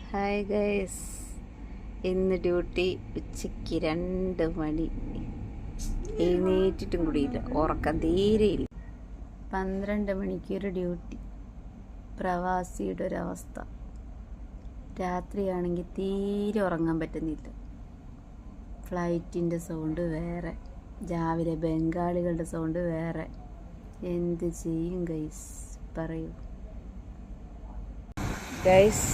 Hi guys, ഇന്ന് duty ഉച്ചയ്ക്ക് 2 മണി. എഴുന്നേറ്റിട്ടും കൂടിയില്ല, ഉറക്കം തീരെയില്ല. 12 മണിക്കൊരു ഡ്യൂട്ടി. പ്രവാസിയുടെ ഒരവസ്ഥ. രാത്രിയാണെങ്കിൽ തീരെ ഉറങ്ങാൻ പറ്റുന്നില്ല. ഫ്ലൈറ്റിൻ്റെ സൗണ്ട് വേറെ, രാവിലെ ബംഗാളികളുടെ സൗണ്ട് വേറെ. എന്ത് ചെയ്യും ഗൈസ്, പറയൂ ഗൈസ്.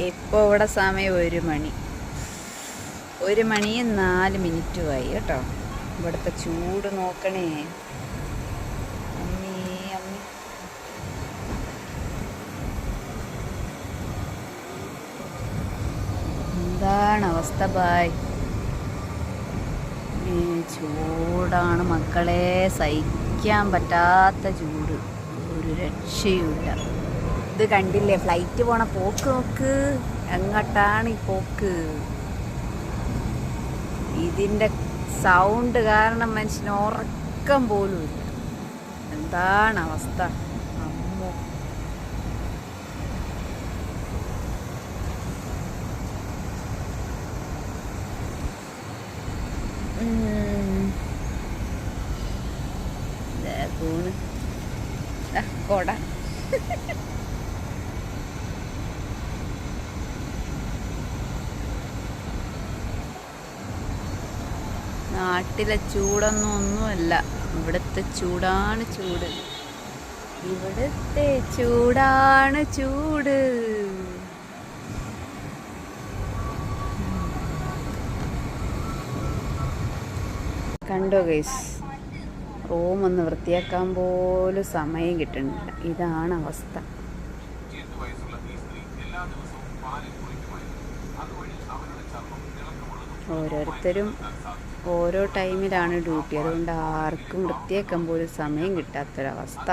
ഇപ്പോൾ ഇവിടെ സമയം 1 മണി. 1:04 കേട്ടോ. ഇവിടുത്തെ ചൂട് നോക്കണേ. അമ്മീ അമ്മി, എന്താണ് അവസ്ഥ ബായ്. ചൂടാണ് മക്കളെ, സഹിക്കാൻ പറ്റാത്ത ചൂട്, ഒരു രക്ഷയുമില്ല. ഇത് കണ്ടില്ലേ, ഫ്ലൈറ്റ് പോണ പോക്ക് നോക്ക്. എങ്ങോട്ടാണ് ഈ പോക്ക്? ഇതിൻ്റെ സൗണ്ട് കാരണം മനുഷ്യന് ഉറക്കം പോലും ഇല്ല. എന്താണ് അവസ്ഥ അമ്മോ. കൊട നാട്ടിലെ ചൂടൊന്നുമല്ല, ഇവിടുത്തെ ചൂടാണ് ചൂട്. ഇവിടുത്തെ ചൂടാണ് ചൂട്. കണ്ടോ ഗൈസ്, റൂം ഒന്ന് വൃത്തിയാക്കാൻ പോലും സമയം കിട്ടുന്നില്ല. ഇതാണ് അവസ്ഥ. ഓരോരുത്തരും ഓരോ ടൈമിലാണ് ഡ്യൂട്ടി, അതുകൊണ്ട് ആർക്കും വൃത്തിയാക്കാൻ പോലും സമയം കിട്ടാത്തൊരവസ്ഥ.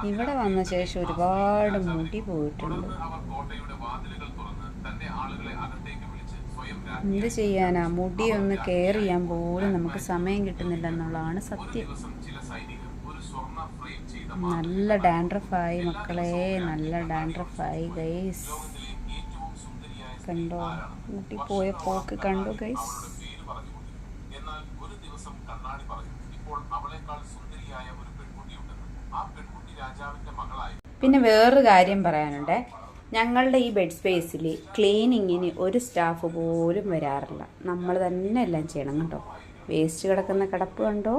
ഇവിടെ വന്ന ശേഷം ഒരുപാട് മുടി പോയിട്ടുണ്ട്. എന്ത് ചെയ്യാനാ, മുടി ഒന്ന് കെയർ ചെയ്യാൻ പോലും നമുക്ക് സമയം കിട്ടുന്നില്ല എന്നുള്ളതാണ് സത്യം. നല്ല ഡാൻഡ്രഫായി മക്കളെ, നല്ല ഡാൻഡ്രഫായി ഗൈസ്. കണ്ടോ മുടി പോയ പോക്ക്, കണ്ടോ ഗൈസ്. പിന്നെ വേറൊരു കാര്യം പറയാനുണ്ട്. ഞങ്ങളുടെ ഈ ബെഡ് സ്പേസിൽ ക്ലീനിങ്ങിന് ഒരു സ്റ്റാഫ് പോലും വരാറില്ല. നമ്മൾ തന്നെ എല്ലാം ചെയ്യണം കേട്ടോ. വേസ്റ്റ് കിടക്കുന്ന കിടപ്പ് കണ്ടോ.